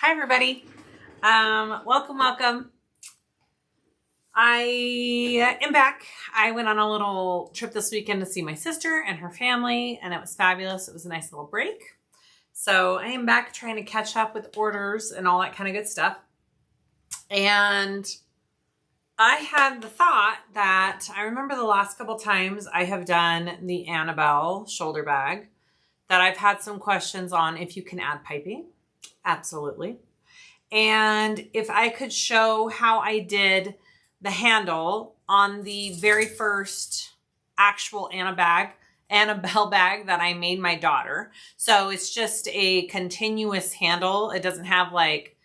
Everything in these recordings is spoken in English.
Hi everybody. Welcome. I am back. I went on a little trip this weekend to see my sister and her family, and it was fabulous. It was a nice little break. So I am back trying to catch up with orders and all that kind of good stuff. And I had the thought that I remember the last couple times I have done the AnnaBelle shoulder bag that I've had some questions on if you can add piping. Absolutely. And if I could show how I did the handle on the very first actual AnnaBelle bag that I made my daughter. So it's just a continuous handle. It doesn't have like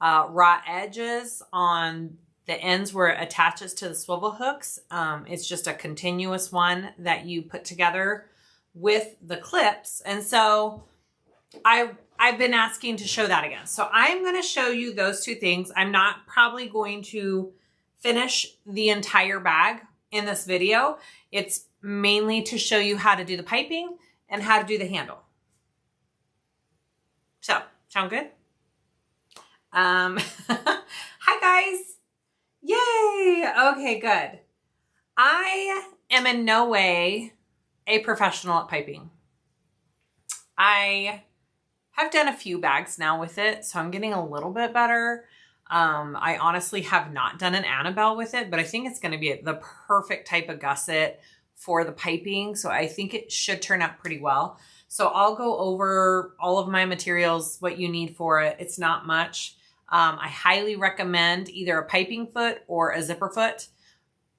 raw edges on the ends where it attaches to the swivel hooks. It's just a continuous one that you put together with the clips. And so I've been asking to show that again. So I'm going to show you those two things. I'm not probably going to finish the entire bag in this video. It's mainly to show you how to do the piping and how to do the handle. So, sound good? Hi guys. Yay. Okay, good. I am in no way a professional at piping. I've done a few bags now with it, so I'm getting a little bit better. I honestly have not done an AnnaBelle with it, but I think it's going to be the perfect type of gusset for the piping. So I think it should turn out pretty well. So I'll go over all of my materials, what you need for it. It's not much. I highly recommend either a piping foot or a zipper foot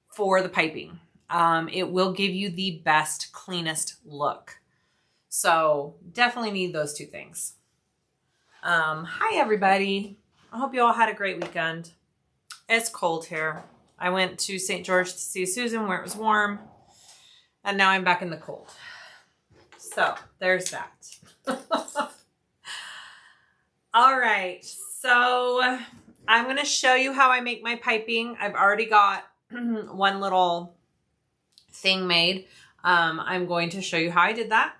for the piping. It will give you the best, cleanest look. So definitely need those two things. Hi everybody. I hope you all had a great weekend. It's cold here. I went to St. George to see Susan where it was warm, and now I'm back in the cold. So there's that. All right, so I'm gonna show you how I make my piping. I've already got one little thing made. I'm going to show you how I did that.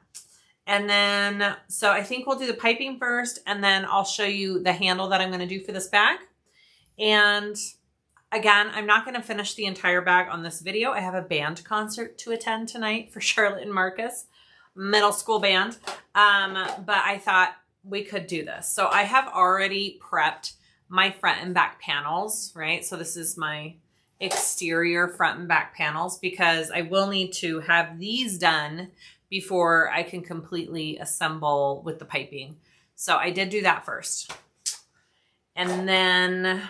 And then, so I think we'll do the piping first, and then I'll show you the handle that I'm going to do for this bag. And again, I'm not going to finish the entire bag on this video. I have a band concert to attend tonight for Charlotte and Marcus, middle school band. But I thought we could do this. So I have already prepped my front and back panels, right? So this is my exterior front and back panels because I will need to have these done before I can completely assemble with the piping. So I did do that first. And then,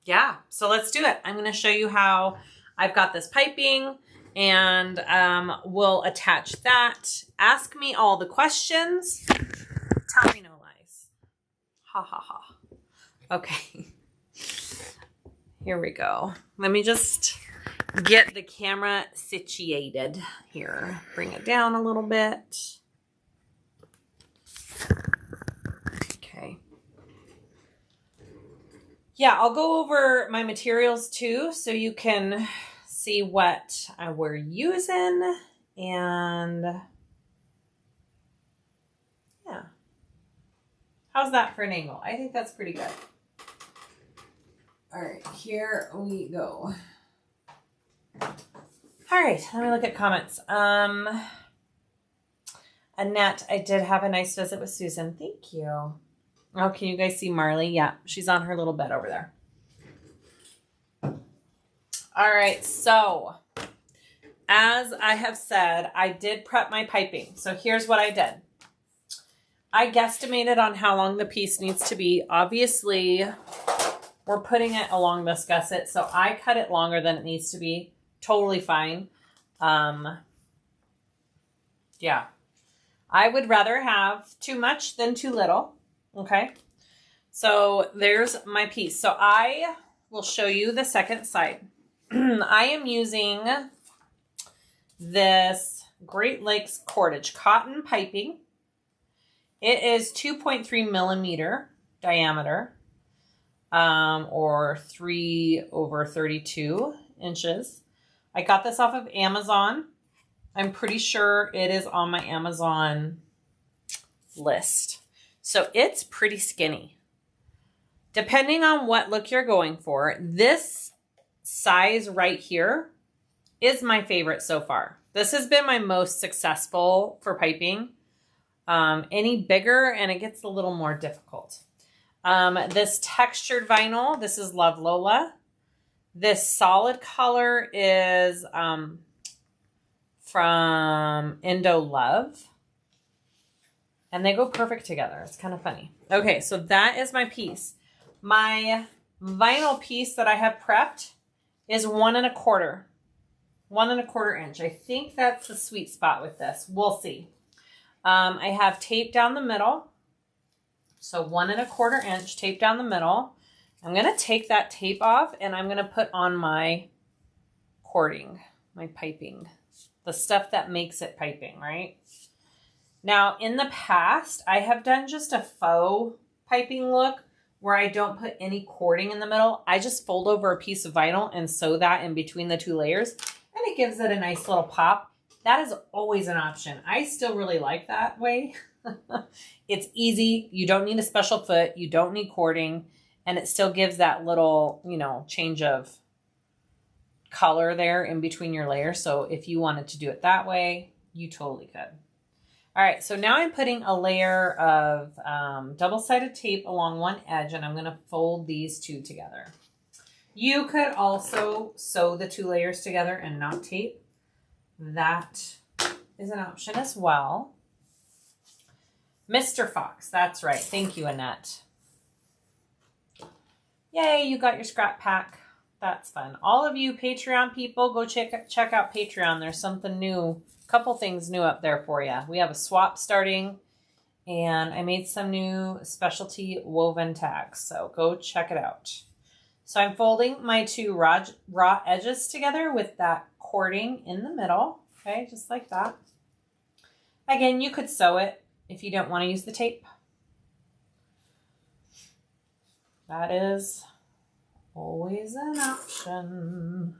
yeah, so let's do it. I'm gonna show you how I've got this piping, and we'll attach that. Ask me all the questions. Tell me no lies. Ha ha ha. Okay. Here we go. Let me just get the camera situated here. Bring it down a little bit. Okay. Yeah, I'll go over my materials too, so you can see what we're using. And yeah. How's that for an angle? I think that's pretty good. All right, here we go. All right, let me look at comments. Annette, I did have a nice visit with Susan. Thank you. Oh, can you guys see Marley? Yeah, she's on her little bed over there. All right, so as I have said, I did prep my piping. So here's what I did. I guesstimated on how long the piece needs to be. Obviously, we're putting it along this gusset, so I cut it longer than it needs to be. Totally fine. Yeah. I would rather have too much than too little. Okay. So there's my piece. So I will show you the second side. I am using this Great Lakes cordage cotton piping. It is 2.3 millimeter diameter, or 3/32 inches. I got this off of Amazon. I'm pretty sure it is on my Amazon list. So it's pretty skinny. Depending on what look you're going for, this size right here is my favorite so far. This has been my most successful for piping. Any bigger and it gets a little more difficult. This textured vinyl, this is Love Lola. This solid color is from Indo Love. And they go perfect together. It's kind of funny. Okay, so that is my piece. My vinyl piece that I have prepped is 1 1/4. 1 1/4 inch. I think that's the sweet spot with this. We'll see. I have tape down the middle. So 1 1/4 inch tape down the middle. I'm going to take that tape off and I'm going to put on my cording, my piping, the stuff that makes it piping, right? Now, in the past, I have done just a faux piping look where I don't put any cording in the middle. I just fold over a piece of vinyl and sew that in between the 2 layers, and it gives it a nice little pop. That is always an option. I still really like that way. It's easy. You don't need a special foot. You don't need cording, and it still gives that little, you know, change of color there in between your layers. So if you wanted to do it that way, you totally could. All right, so now I'm putting a layer of double-sided tape along one edge, and I'm going to fold these 2 together. You could also sew the 2 layers together and not tape. That is an option as well. Mr. Fox, that's right. Thank you, Annette. Yay, you got your scrap pack. That's fun. All of you Patreon people, go check out Patreon. There's something new. Couple things new up there for you. We have a swap starting, and I made some new specialty woven tags, so go check it out. So I'm folding my 2 raw edges together with that cording in the middle, okay, just like that. Again, you could sew it if you don't want to use the tape. That is always an option.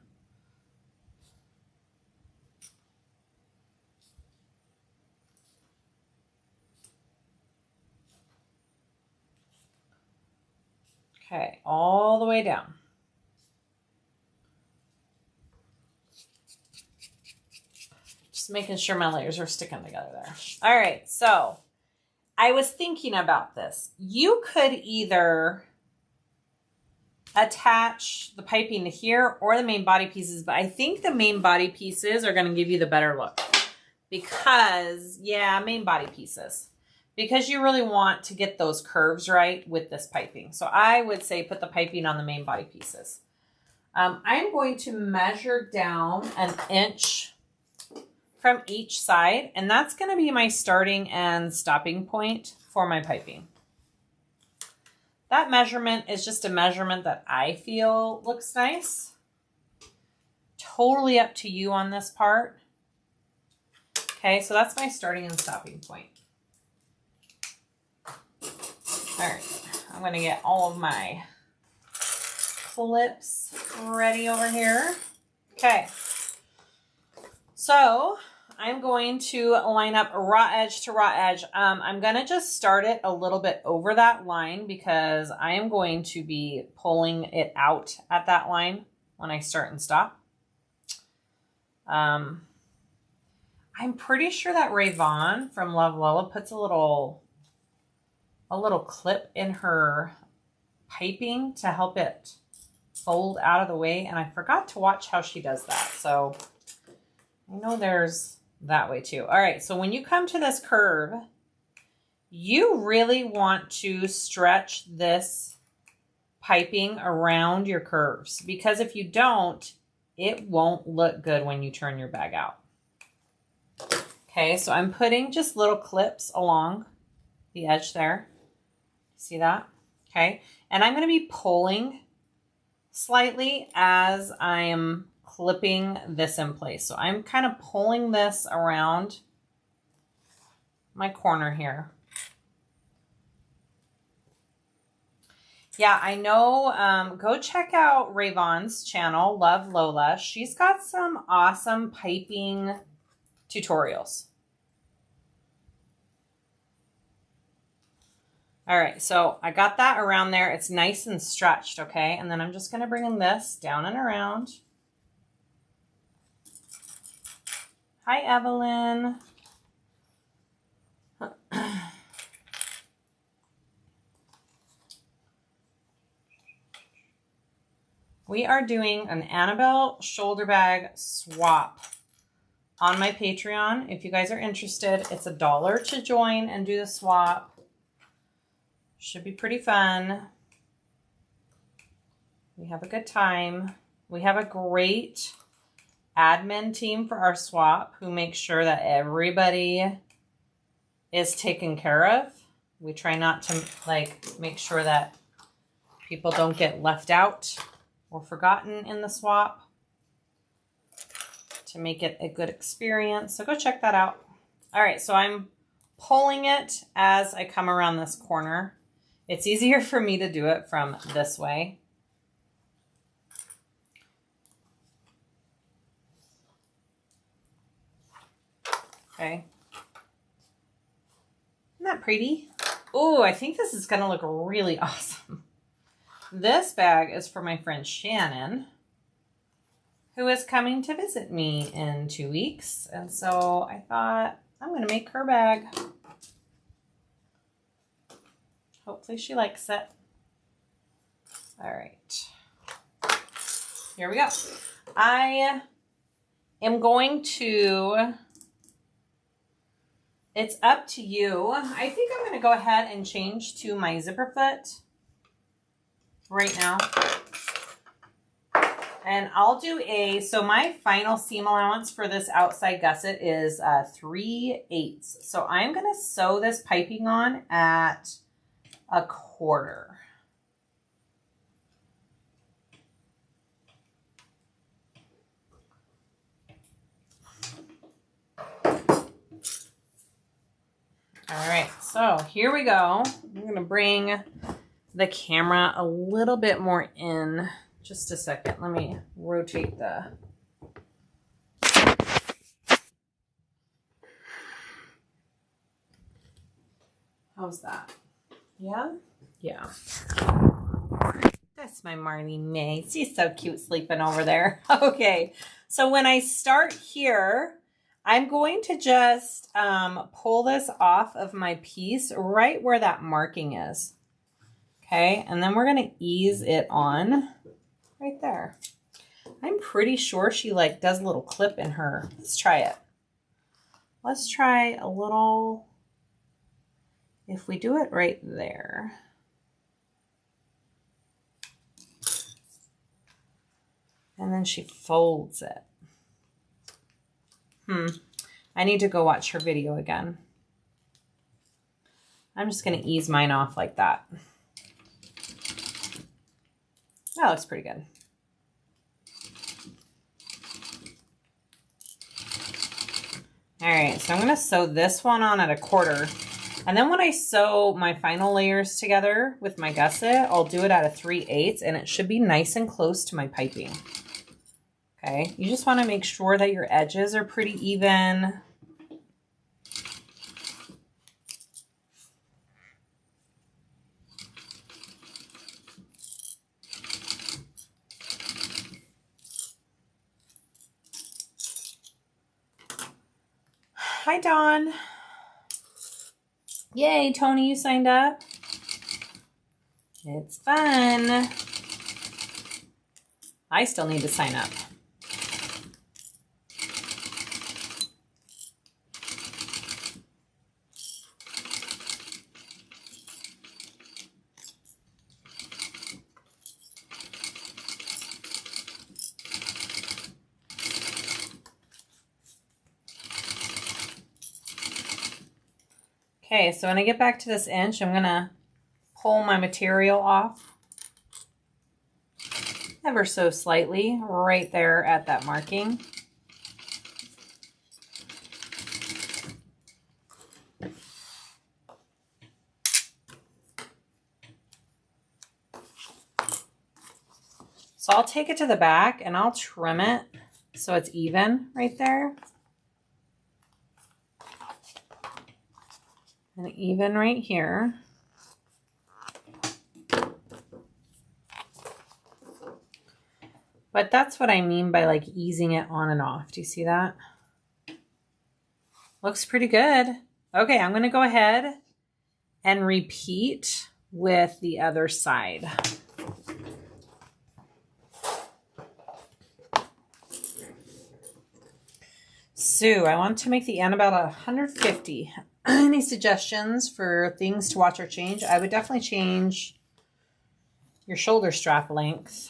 Okay, all the way down. Just making sure my layers are sticking together there. All right, so I was thinking about this. You could either attach the piping to here or the main body pieces, but I think the main body pieces are going to give you the better look because, yeah, main body pieces. Because you really want to get those curves right with this piping. So I would say put the piping on the main body pieces. I'm going to measure down 1 inch from each side, and that's going to be my starting and stopping point for my piping. That measurement is just a measurement that I feel looks nice. Totally up to you on this part. Okay, so that's my starting and stopping point. All right, I'm going to get all of my clips ready over here. Okay, so I'm going to line up raw edge to raw edge. I'm going to just start it a little bit over that line because I am going to be pulling it out at that line when I start and stop. I'm pretty sure that Rayvon from Love Lola puts a little clip in her piping to help it fold out of the way, and I forgot to watch how she does that. So I know there's that way too. All right, so when you come to this curve, you really want to stretch this piping around your curves because if you don't, it won't look good when you turn your bag out. Okay, so I'm putting just little clips along the edge there. See that? Okay. And I'm going to be pulling slightly as I'm clipping this in place. So I'm kind of pulling this around my corner here. Yeah, I know. Go check out Rayvon's channel, Love Lola. She's got some awesome piping tutorials. All right, so I got that around there. It's nice and stretched, okay? And then I'm just gonna bring this down and around. Hi, Evelyn. We are doing an AnnaBelle shoulder bag swap on my Patreon. If you guys are interested, it's $1 to join and do the swap. Should be pretty fun. We have a good time. We have a great admin team for our swap who makes sure that everybody is taken care of. We try not to make sure that people don't get left out or forgotten in the swap to make it a good experience. So go check that out. All right, so I'm pulling it as I come around this corner. It's easier for me to do it from this way. Okay. Isn't that pretty? Oh, I think this is gonna look really awesome. This bag is for my friend Shannon, who is coming to visit me in 2 weeks. And so I thought I'm going to make her bag. Hopefully she likes it. All right. Here we go. I am going to, it's up to you. I think I'm going to go ahead and change to my zipper foot right now. And I'll do so my final seam allowance for this outside gusset is 3/8. So I'm going to sew this piping on at 1/4. All right, so here we go. I'm going to bring the camera a little bit more in. Just a second. Let me rotate the... How's that? Yeah? Yeah. That's my Marley May. She's so cute sleeping over there. Okay. So when I start here, I'm going to just pull this off of my piece right where that marking is. Okay. And then we're going to ease it on right there. I'm pretty sure she does a little clip in her. Let's try it. Let's try a little, if we do it right there. And then she folds it. I need to go watch her video again. I'm just going to ease mine off like that. That looks pretty good. All right, so I'm going to sew this one on at 1/4. And then when I sew my final layers together with my gusset, I'll do it at 3/8, and it should be nice and close to my piping. Okay, you just want to make sure that your edges are pretty even. Hi, Dawn. Yay, Tony, you signed up. It's fun. I still need to sign up. Okay, so when I get back to this inch, I'm gonna pull my material off ever so slightly right there at that marking. So I'll take it to the back and I'll trim it so it's even right there. And even right here. But that's what I mean by like easing it on and off. Do you see that? Looks pretty good. Okay, I'm going to go ahead and repeat with the other side. So I want to make the AnnaBelle 150. Any suggestions for things to watch or change? I would definitely change your shoulder strap length.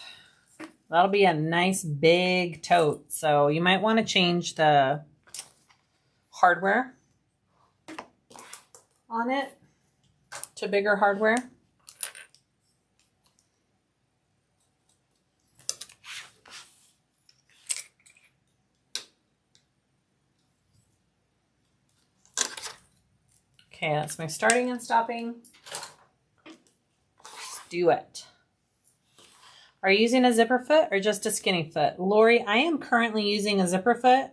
That'll be a nice big tote. So you might want to change the hardware on it to bigger hardware. Okay, that's my starting and stopping. Let's do it. Are you using a zipper foot or just a skinny foot? Lori, I am currently using a zipper foot.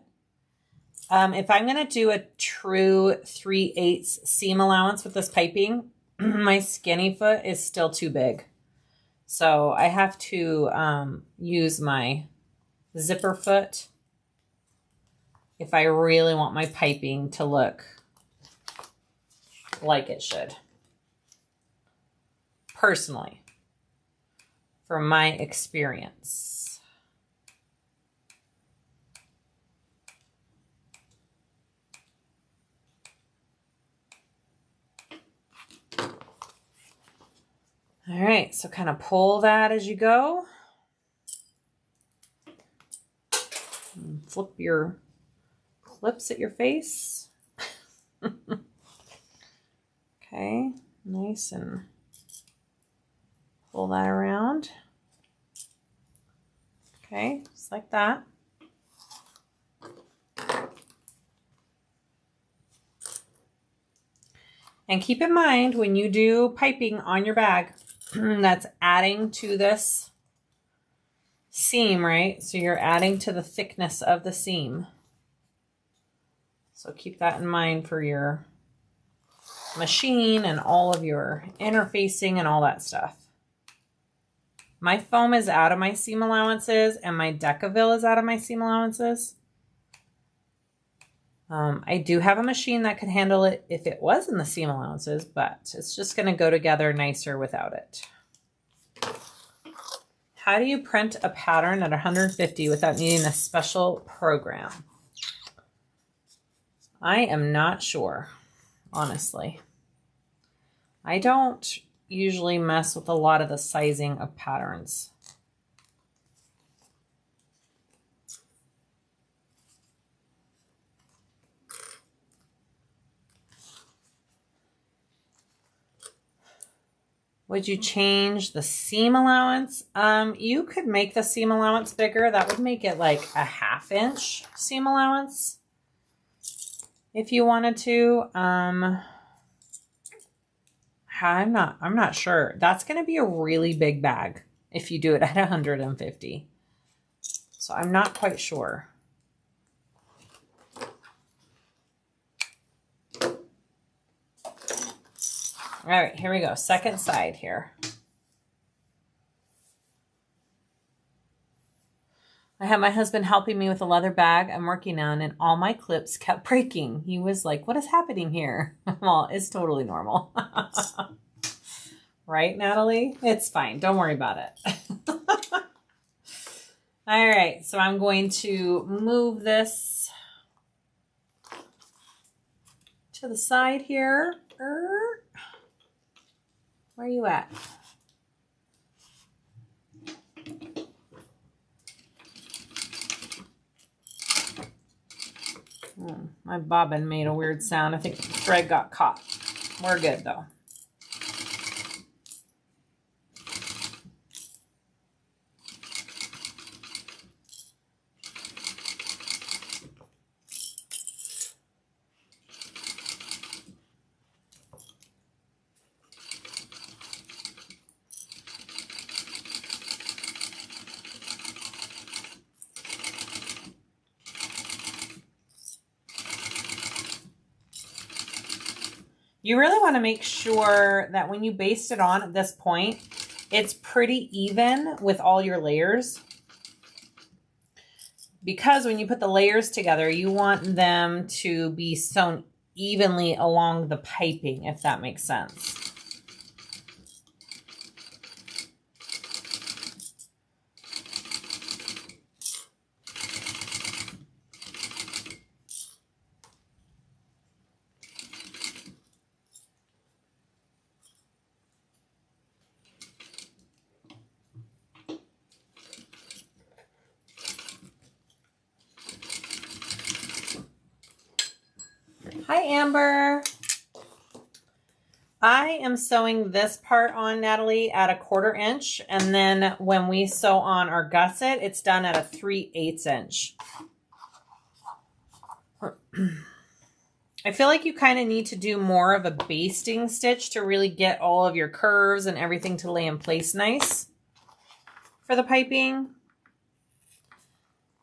If I'm going to do a true 3/8 seam allowance with this piping, my skinny foot is still too big. So I have to use my zipper foot if I really want my piping to look like it should. Personally, from my experience. All right, so kind of pull that as you go. And flip your clips at your face. Okay, nice, and pull that around. Okay, just like that. And keep in mind when you do piping on your bag, that's adding to this seam, right? So you're adding to the thickness of the seam. So keep that in mind for your machine and all of your interfacing and all that stuff. My foam is out of my seam allowances and my Decaville is out of my seam allowances. I do have a machine that could handle it if it was in the seam allowances, but it's just going to go together nicer without it. How do you print a pattern at 150 without needing a special program? I am not sure, honestly. I don't usually mess with a lot of the sizing of patterns. Would you change the seam allowance? You could make the seam allowance bigger. That would make it like a 1/2 inch seam allowance if you wanted to. I'm not sure. That's going to be a really big bag if you do it at 150. So I'm not quite sure. All right, here we go. Second side here. I had my husband helping me with a leather bag I'm working on, and all my clips kept breaking. He was like, "What is happening here?" Well, it's totally normal. Right, Natalie? It's fine. Don't worry about it. All right, so I'm going to move this to the side here. Where are you at? My bobbin made a weird sound. I think the thread got caught. We're good though. You really want to make sure that when you baste it on at this point, it's pretty even with all your layers. because when you put the layers together, you want them to be sewn evenly along the piping, if that makes sense. Hi, Amber. I am sewing this part on, Natalie, at a 1/4 inch. And then when we sew on our gusset, it's done at a 3/8 inch. I feel like you kind of need to do more of a basting stitch to really get all of your curves and everything to lay in place nice for the piping.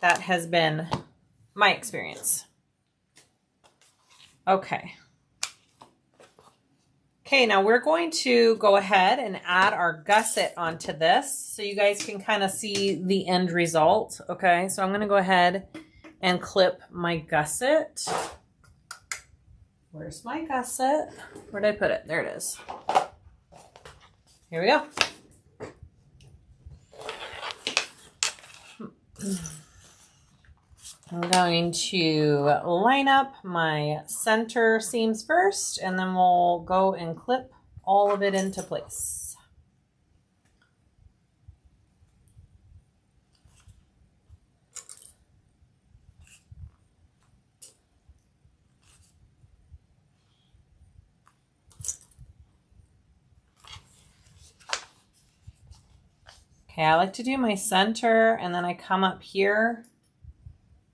That has been my experience. Okay. Okay, now we're going to go ahead and add our gusset onto this so you guys can kind of see the end result. Okay, so I'm going to go ahead and clip my gusset. Where's my gusset? Where did I put it? There it is. Here we go. I'm going to line up my center seams first, and then we'll go and clip all of it into place. Okay, I like to do my center, and then I come up here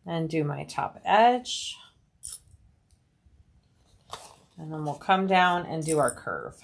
and do my top edge. And then we'll come down and do our curve.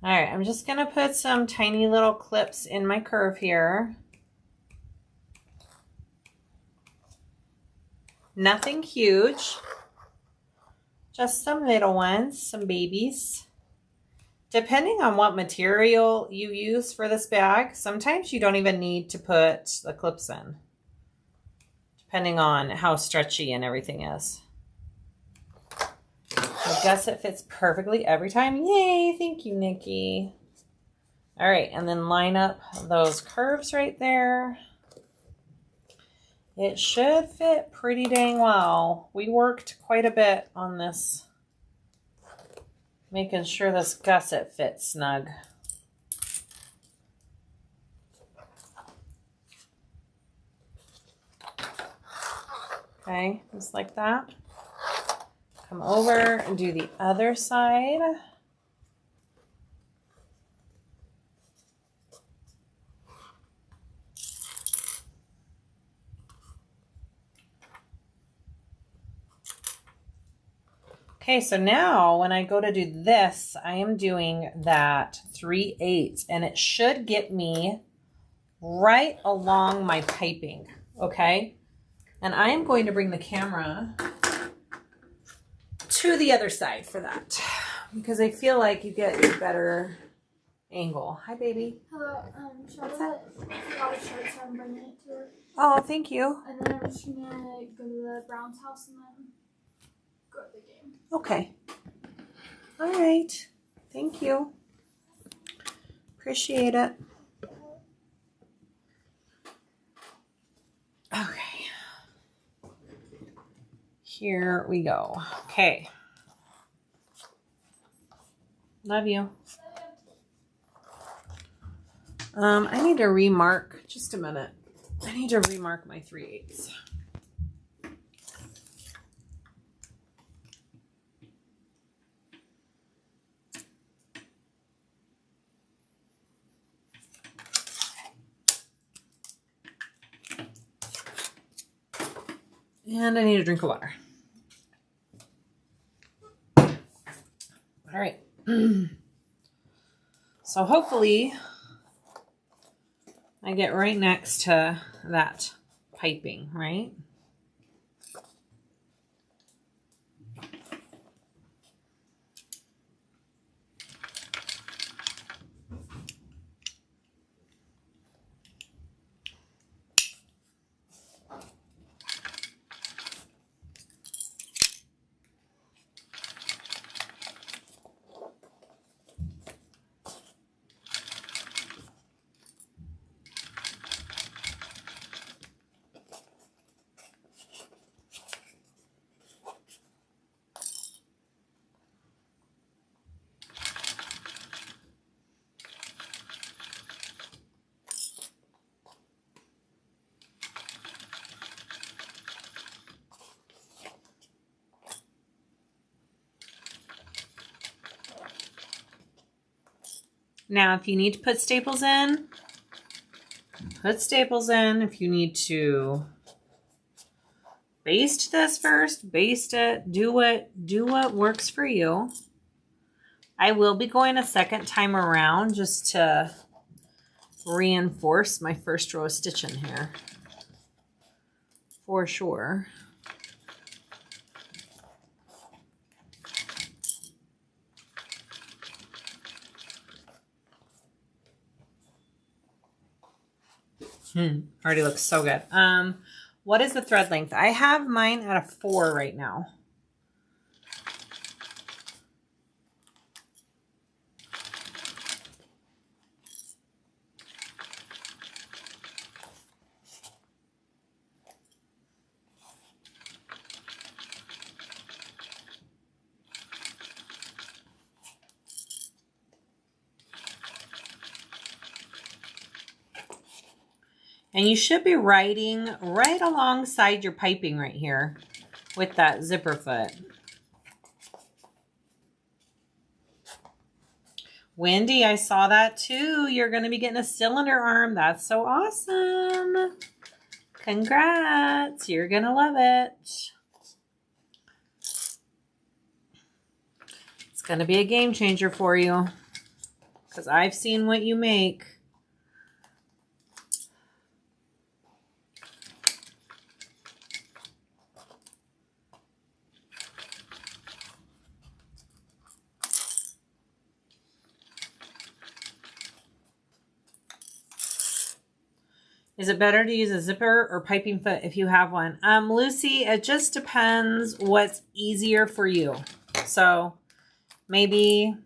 All right, I'm just gonna put some tiny little clips in my curve here. Nothing huge, just some little ones, some babies. Depending on what material you use for this bag, sometimes you don't even need to put the clips in, depending on how stretchy and everything is. I guess it fits perfectly every time. Yay, thank you, Nikki. All right, and then line up those curves right there. It should fit pretty dang well. We worked quite a bit on this, making sure this gusset fits snug. Okay, just like that. Come over and do the other side. Okay, so now when I go to do this, I am doing that 3/8, and it should get me right along my piping, okay? And I am going to bring the camera to the other side for that, because I feel like you get a better angle. Hi, baby. Hello, Charlotte. I forgot a shirt, so I'm bringing it to her. Oh, thank you. And then I'm just gonna go to the Browns house and then go to the game. Okay. All right. Thank you. Appreciate it. Okay. Here we go. Okay. Love you. I need to remark, just a minute. I need to remark my 3/8. And I need a drink of water. All right. So hopefully I get right next to that piping, right? Now, if you need to put staples in, put staples in. If you need to baste this first, baste it. Do what works for you. I will be going a second time around just to reinforce my first row of stitching here. For sure. Already looks so good. What is the thread length? I have mine at a 4 right now. And you should be writing right alongside your piping right here with that zipper foot. Wendy, I saw that too. You're going to be getting a cylinder arm. That's so awesome. Congrats. You're going to love it. It's going to be a game changer for you because I've seen what you make. Is it better to use a zipper or piping foot if you have one? Lucy, it just depends what's easier for you. So maybe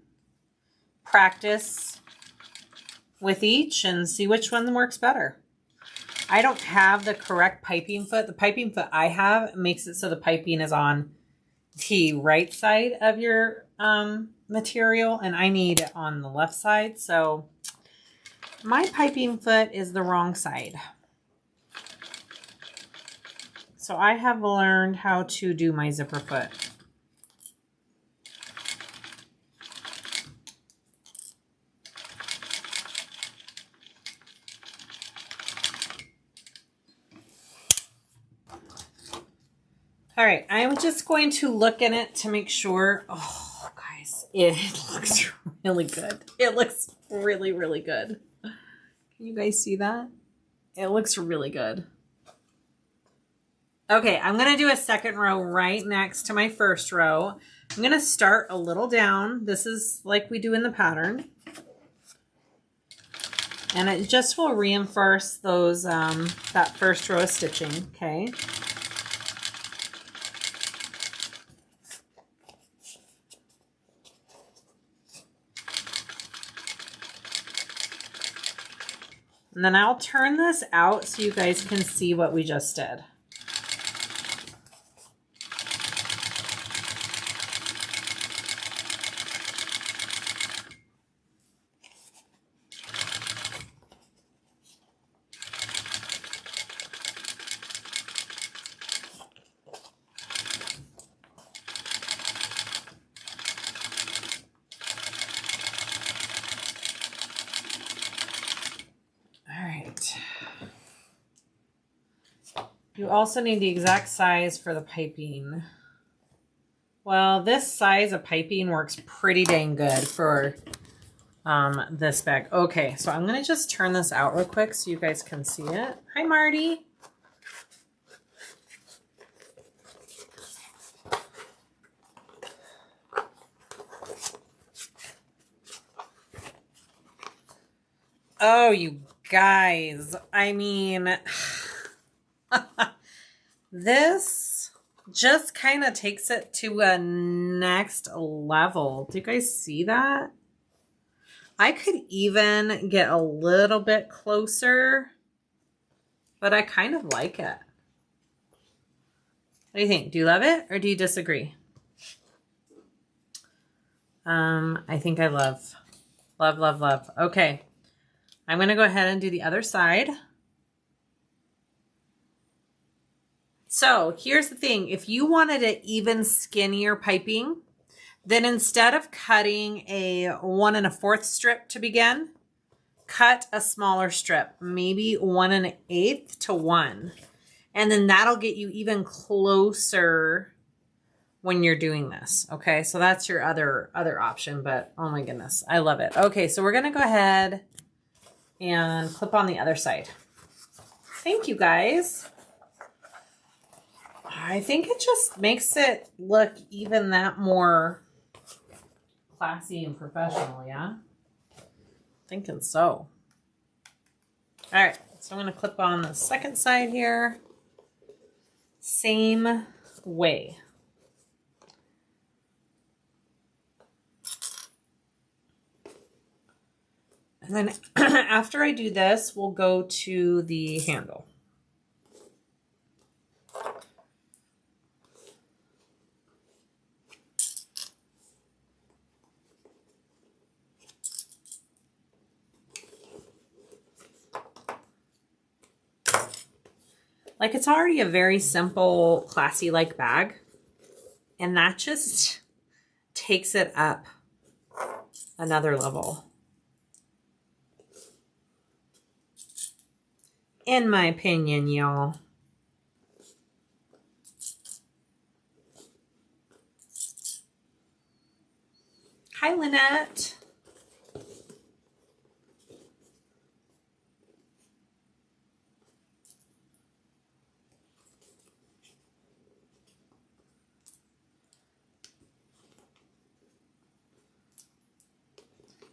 practice with each and see which one works better. I don't have the correct piping foot. The piping foot I have makes it so the piping is on the right side of your material, and I need it on the left side. So my piping foot is the wrong side. So I have learned how to do my zipper foot. All right, I'm just going to look in it to make sure. Oh, guys, it looks really good. It looks really, really good. Can you guys see that? It looks really good. Okay, I'm going to do a second row right next to my first row. I'm going to start a little down. This is like we do in the pattern. And it just will reinforce those, that first row of stitching, okay? And then I'll turn this out so you guys can see what we just did. You also need the exact size for the piping. Well, this size of piping works pretty dang good for this bag. Okay, so I'm going to just turn this out real quick so you guys can see it. Hi, Marty. Oh, you guys. I mean, this just kind of takes it to a next level. Do you guys see that? I could even get a little bit closer, but I kind of like it. What do you think? Do you love it or do you disagree? I think I love. Love, love, love. Okay. I'm going to go ahead and do the other side. So here's the thing. If you wanted an even skinnier piping, then instead of cutting a 1 1/4 strip to begin, cut a smaller strip, maybe 1 1/8 to 1. And then that'll get you even closer when you're doing this. Okay, so that's your other option, but oh my goodness, I love it. Okay, so we're gonna go ahead and clip on the other side. Thank you guys. I think it just makes it look even that more classy and professional, yeah? Thinking so. All right, so I'm gonna clip on the second side here. Same way. And then after I do this, we'll go to the handle. Like, it's already a very simple, classy-like bag. And that just takes it up another level. In my opinion, y'all. Hi, Lynette.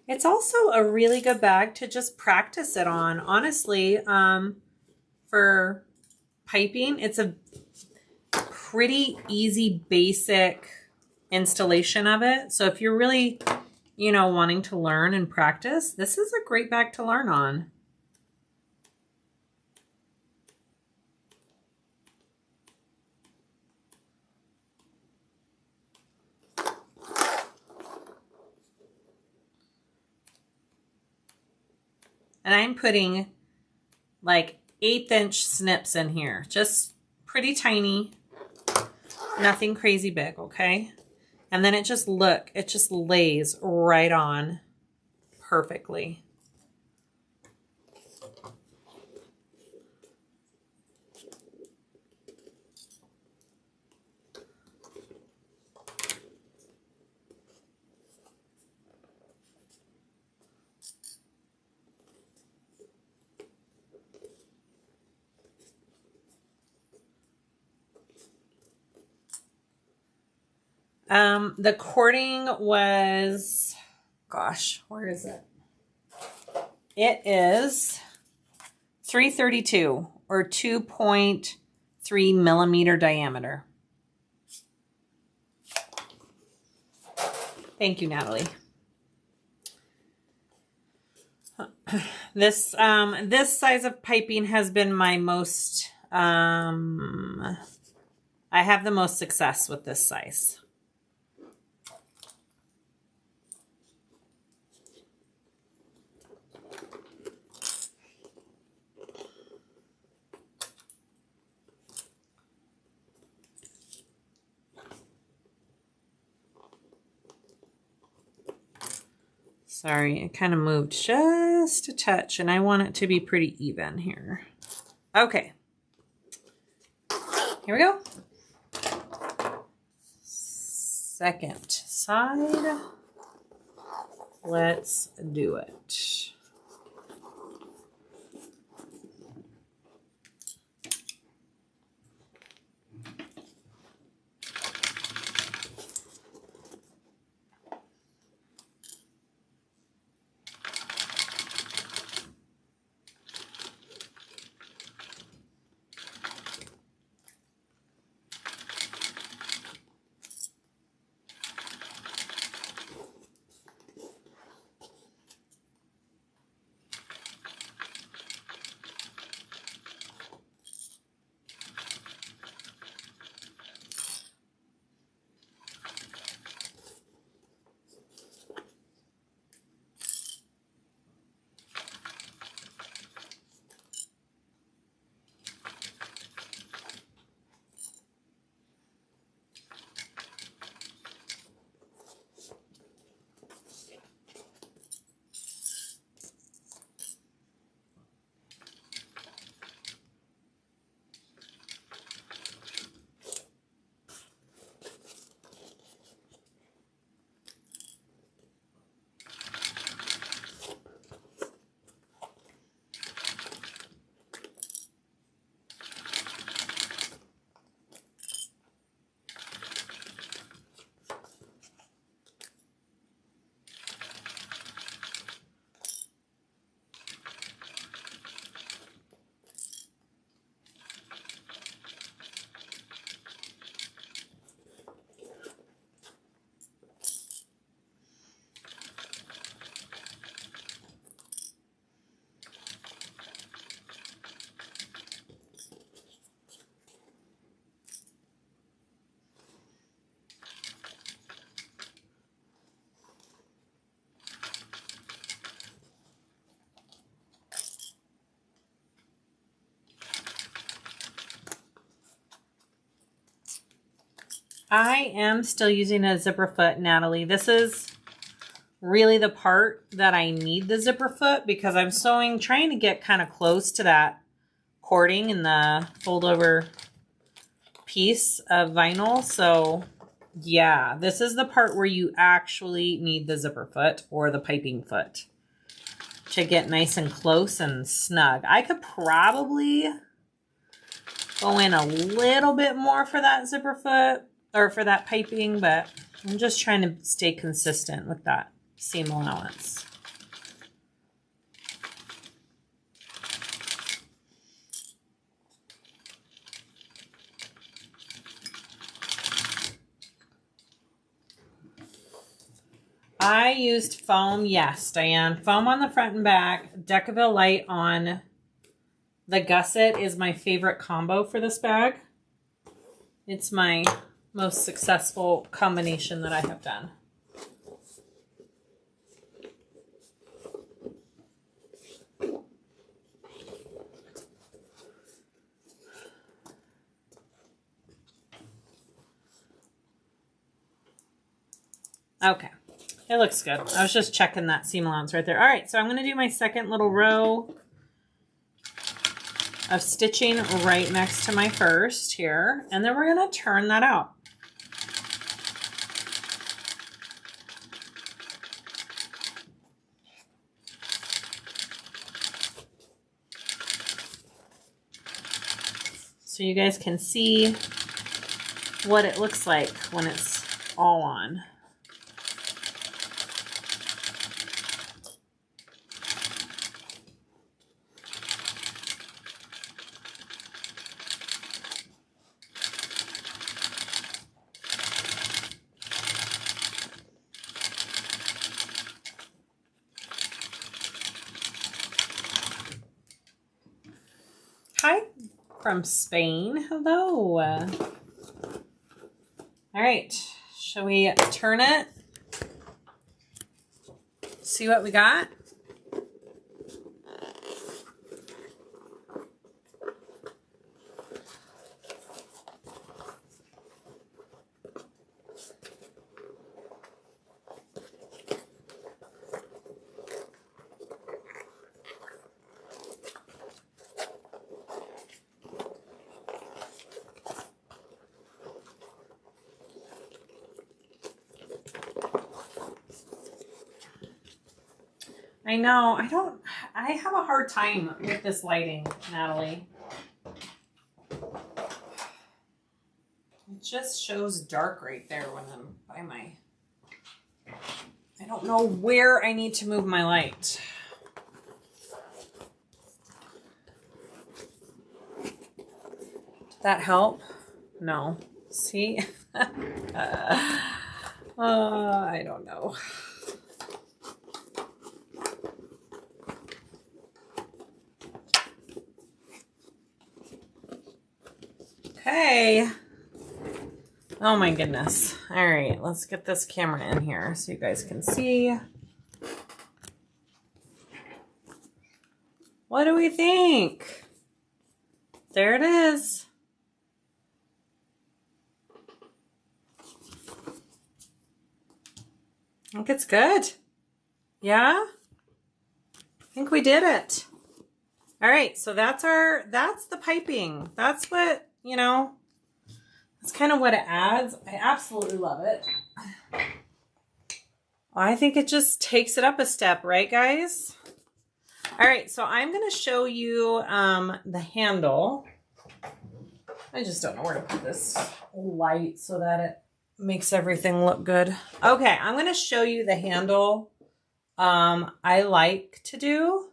It's also a really good bag to just practice it on. Honestly, for piping, it's a pretty easy, basic installation of it. So if you're really, you know, wanting to learn and practice, this is a great bag to learn on. And I'm putting like 1/8" snips in here. Just pretty tiny. Nothing crazy big, okay? And then it just lays right on perfectly. The cording was, gosh, where is it? It is 332 or 2.3 millimeter diameter. Thank you, Natalie. This size of piping has been my most, I have the most success with this size. Sorry, it kind of moved just a touch, and I want it to be pretty even here. Okay. here we go. Second side. Let's do it. I am still using a zipper foot, Natalie. This is really the part that I need the zipper foot because I'm sewing, trying to get kind of close to that cording in the fold over piece of vinyl. So yeah, this is the part where you actually need the zipper foot or the piping foot to get nice and close and snug. I could probably go in a little bit more for that zipper foot or for that piping, but I'm just trying to stay consistent with that seam allowance. I used foam, yes, Diane. Foam on the front and back. Decaville Light on the gusset is my favorite combo for this bag. It's my most successful combination that I have done. Okay. It looks good. I was just checking that seam allowance right there. All right, so I'm going to do my second little row of stitching right next to my first here, and then we're going to turn that out. So you guys can see what it looks like when it's all on. Hi from Spain. Hello. All right. Shall we turn it? See what we got? I know. I have a hard time with this lighting, Natalie. It just shows dark right there when I'm by my... I don't know where I need to move my light. Did that help? No. See? I don't know. Okay. Oh my goodness. All right, let's get this camera in here so you guys can see. What do we think? There it is. I think it's good. Yeah? I think we did it. All right, so that's the piping. That's what, you know, that's kind of what it adds. I absolutely love it. I think it just takes it up a step, right, guys? All right, so I'm going to show you the handle. I just don't know where to put this light so that it makes everything look good. Okay, I'm going to show you the handle I like to do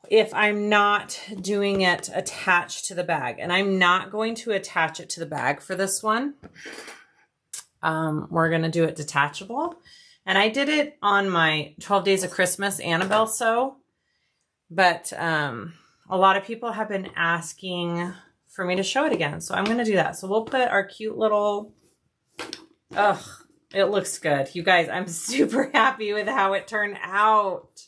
if I'm not doing it attached to the bag. And I'm not going to attach it to the bag for this one. We're going to do it detachable. And I did it on my 12 Days of Christmas AnnaBelle sew. But a lot of people have been asking for me to show it again. So I'm going to do that. So we'll put our cute little... Ugh, it looks good. You guys, I'm super happy with how it turned out.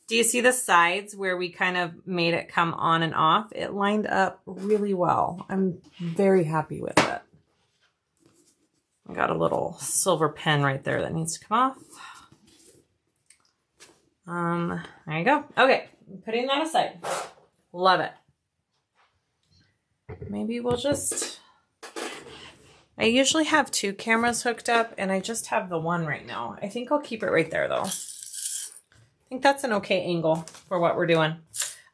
Do you see the sides where we kind of made it come on and off? It lined up really well. I'm very happy with it. I got a little silver pen right there that needs to come off. There you go. Okay, I'm putting that aside. Love it. Maybe we'll just... I usually have 2 cameras hooked up and I just have the one right now. I think I'll keep it right there though. I think that's an okay angle for what we're doing.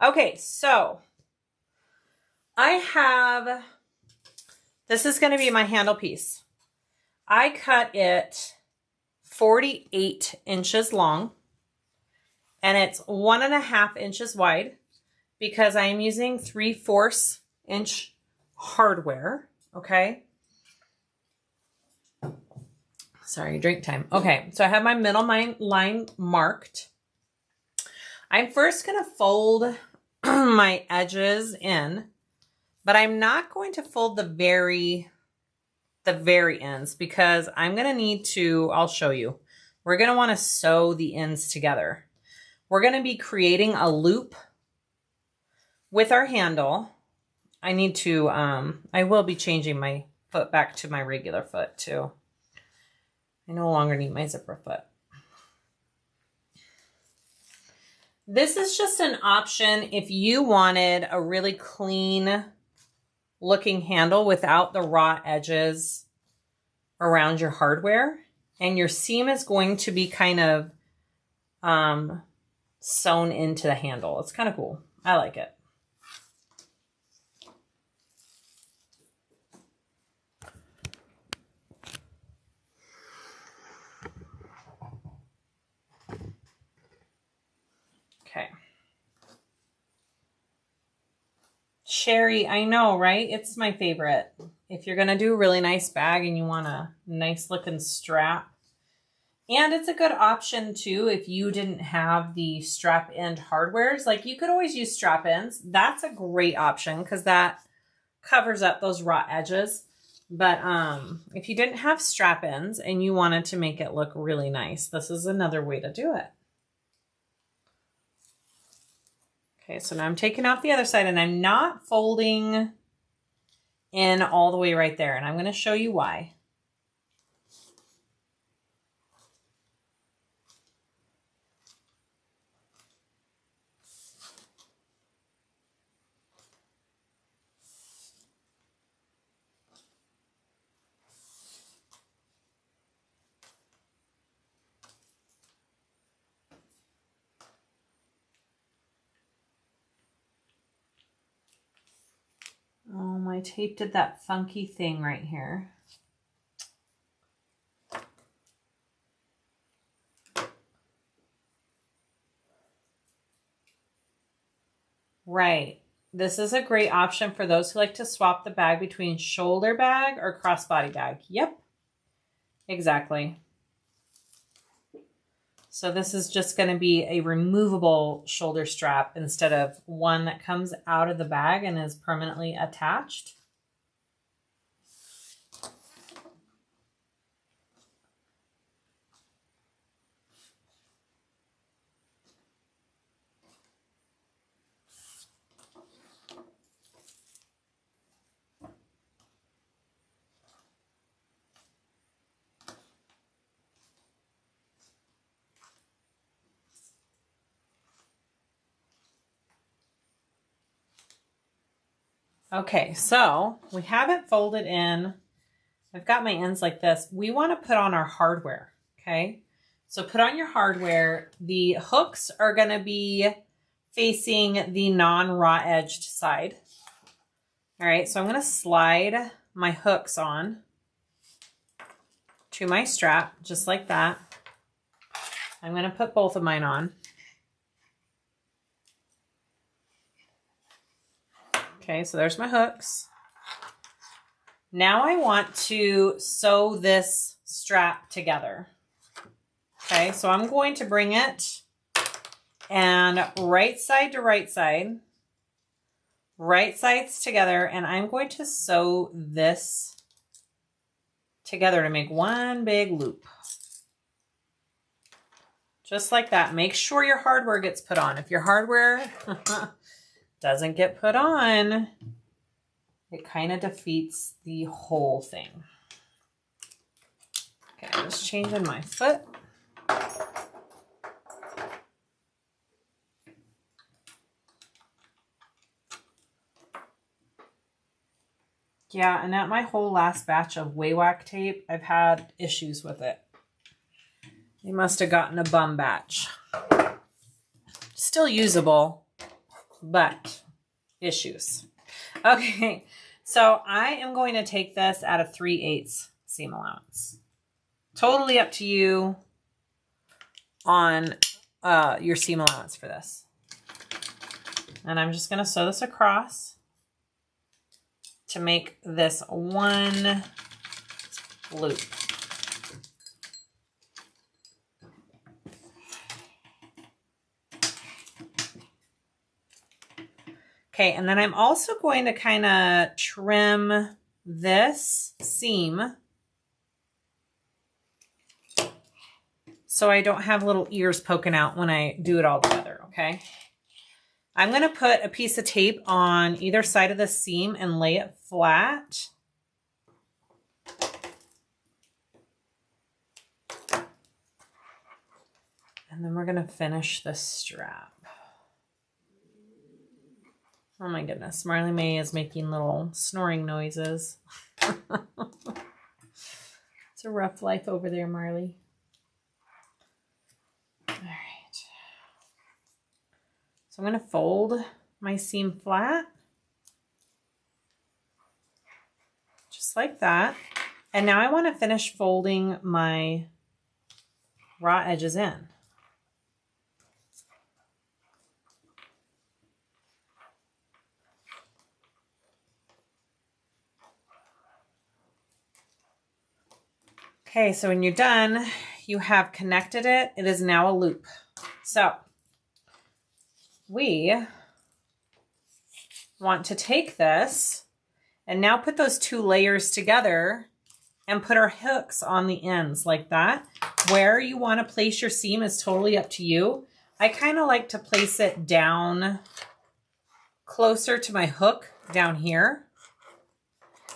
Okay, so I have, this is going to be my handle piece. I cut it 48 inches long and it's 1.5 inches wide because I am using 3/4 inch hardware. Okay. Sorry, drink time. Okay, so I have my middle line marked. I'm first going to fold my edges in, but I'm not going to fold the very ends because I'm going to need to, I'll show you. We're going to want to sew the ends together. We're going to be creating a loop with our handle. I need to, I will be changing my foot back to my regular foot too. I no longer need my zipper foot. This is just an option if you wanted a really clean looking handle without the raw edges around your hardware. And your seam is going to be kind of sewn into the handle. It's kind of cool. I like it. Okay. Sherry, I know, right? It's my favorite. If you're going to do a really nice bag and you want a nice looking strap. And it's a good option too if you didn't have the strap end hardwares. Like you could always use strap ends. That's a great option because that covers up those raw edges. But if you didn't have strap ends and you wanted to make it look really nice, this is another way to do it. Okay, so now I'm taking off the other side and I'm not folding in all the way right there. And I'm going to show you why. my tape did that funky thing right here. Right. This is a great option for those who like to swap the bag between shoulder bag or crossbody bag. Yep, exactly. So this is just going to be a removable shoulder strap instead of one that comes out of the bag and is permanently attached. Okay, so we have it folded in. I've got my ends like this. We want to put on our hardware, okay? So put on your hardware. The hooks are going to be facing the non-raw edged side. All right, so I'm going to slide my hooks on to my strap, just like that. I'm going to put both of mine on. Okay, so there's my hooks. Now I want to sew this strap together. Okay, so I'm going to bring it and right side to right sides together, and I'm going to sew this together to make one big loop. Just like that. Make sure your hardware gets put on. If your hardware doesn't get put on, it kind of defeats the whole thing. Okay, I'm just changing my foot. Yeah, and at my whole last batch of Waywack tape, I've had issues with it. They must have gotten a bum batch. Still usable, but issues. Okay, so I am going to take this at a 3/8 seam allowance. Totally up to you on your seam allowance for this. And I'm just going to sew this across to make this one loop. Okay, and then I'm also going to kind of trim this seam so I don't have little ears poking out when I do it all together, okay? I'm going to put a piece of tape on either side of the seam and lay it flat. And then we're going to finish the strap. Oh my goodness, Marley May is making little snoring noises. It's a rough life over there, Marley. All right. So I'm going to fold my seam flat. Just like that. And now I want to finish folding my raw edges in. Okay, so when you're done, you have connected it. It is now a loop. So we want to take this and now put those two layers together and put our hooks on the ends like that. Where you want to place your seam is totally up to you. I kind of like to place it down closer to my hook down here,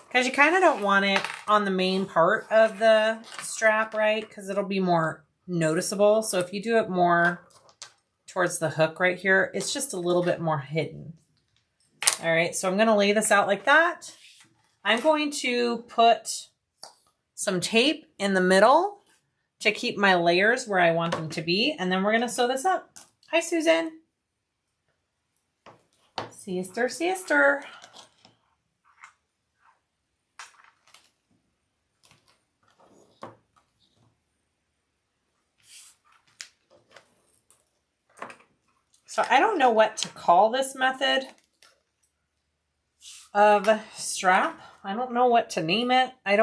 because you kind of don't want it on the main part of the strap, right? Because it'll be more noticeable. So if you do it more towards the hook right here, it's just a little bit more hidden. All right, so I'm going to lay this out like that. I'm going to put some tape in the middle to keep my layers where I want them to be. And then we're going to sew this up. Hi, Susan. Sister, sister. So I don't know what to call this method of strap. I don't know what to name it. I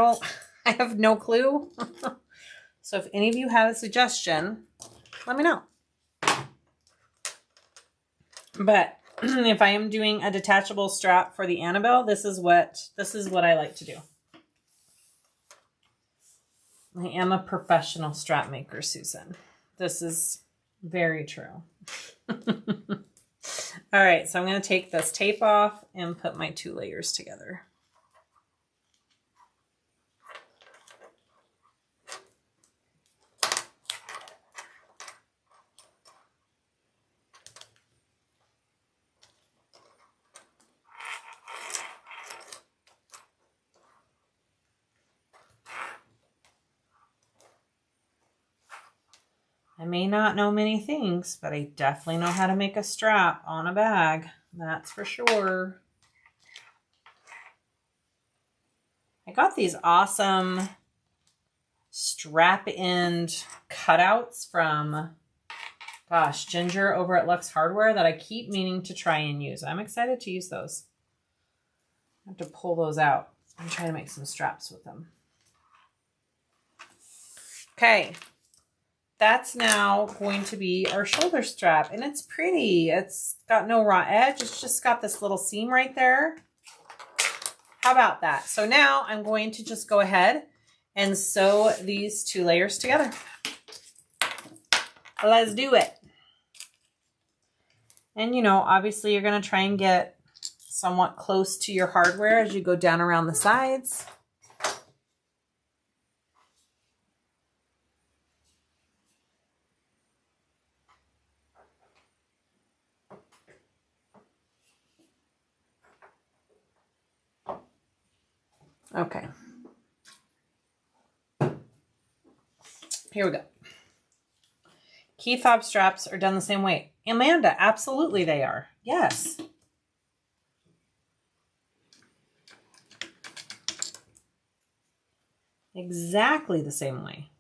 have no clue. So if any of you have a suggestion, let me know. But if I am doing a detachable strap for the AnnaBelle, this is what I like to do. I am a professional strap maker, Susan. This is very true. All right, so I'm going to take this tape off and put my 2 layers together. I may not know many things, but I definitely know how to make a strap on a bag. That's for sure. I got these awesome strap end cutouts from, gosh, Ginger over at Lux Hardware that I keep meaning to try and use. I'm excited to use those. I have to pull those out and try to make some straps with them. Okay. That's now going to be our shoulder strap, and it's pretty. It's got no raw edge. It's just got this little seam right there. How about that? So now I'm going to just go ahead and sew these 2 layers together. Let's do it. And you know, obviously you're going to try and get somewhat close to your hardware as you go down around the sides. Okay. Here we go. Key fob straps are done the same way. Amanda, absolutely they are. Yes. Exactly the same way.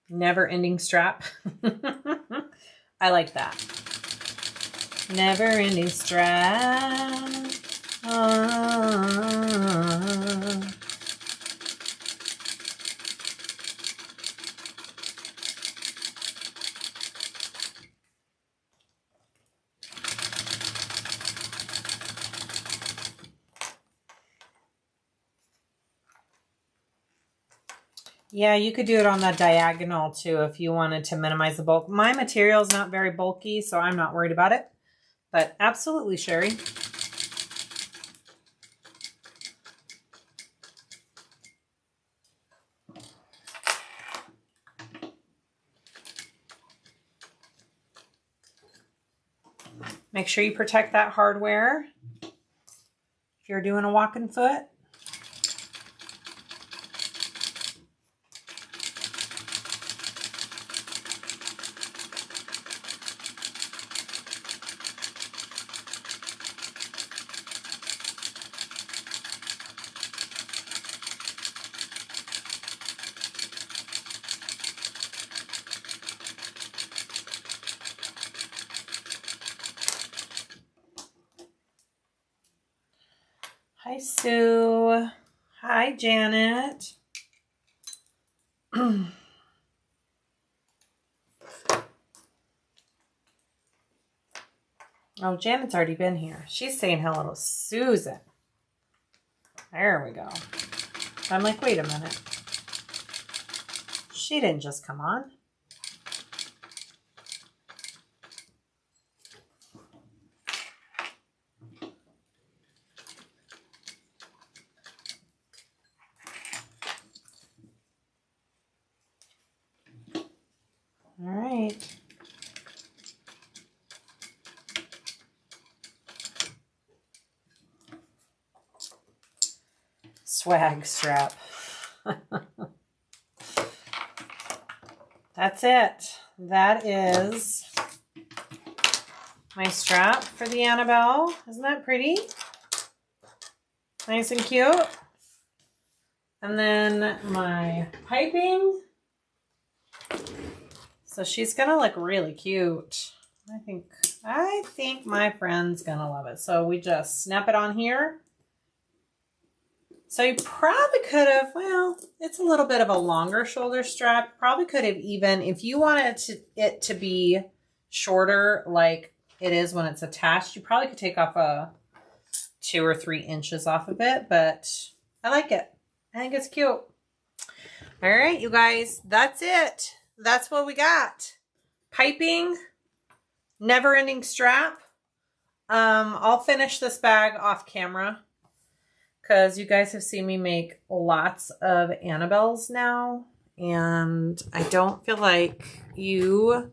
Never-ending strap. I like that. Never-ending strap. Yeah, you could do it on the diagonal too if you wanted to minimize the bulk. My material is not very bulky, so I'm not worried about it. But absolutely, Sherry. Make sure you protect that hardware if you're doing a walking foot. Hi, Sue. Hi, Janet. Oh, Janet's already been here. She's saying hello to Susan. There we go. I'm like, wait a minute. She didn't just come on. All right. Swag strap. That's it. That is my strap for the AnnaBelle. Isn't that pretty? Nice and cute. And then my piping. So she's gonna look really cute. I think my friend's gonna love it. So we just snap it on here. So you probably could have, well, it's a little bit of a longer shoulder strap. Probably could have even, if you wanted it to be shorter like it is when it's attached, you probably could take off a 2 or 3 inches off of it, but I like it. I think it's cute. All right, you guys, that's it. That's what we got. Piping, never-ending strap. I'll finish this bag off camera because you guys have seen me make lots of AnnaBelles now, and I don't feel like you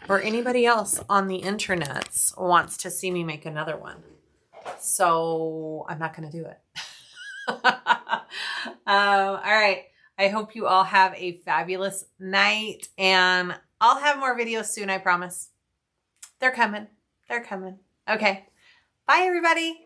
or anybody else on the internet wants to see me make another one. So I'm not going to do it. All right. I hope you all have a fabulous night, and I'll have more videos soon, I promise. They're coming. They're coming. Okay. Bye, everybody.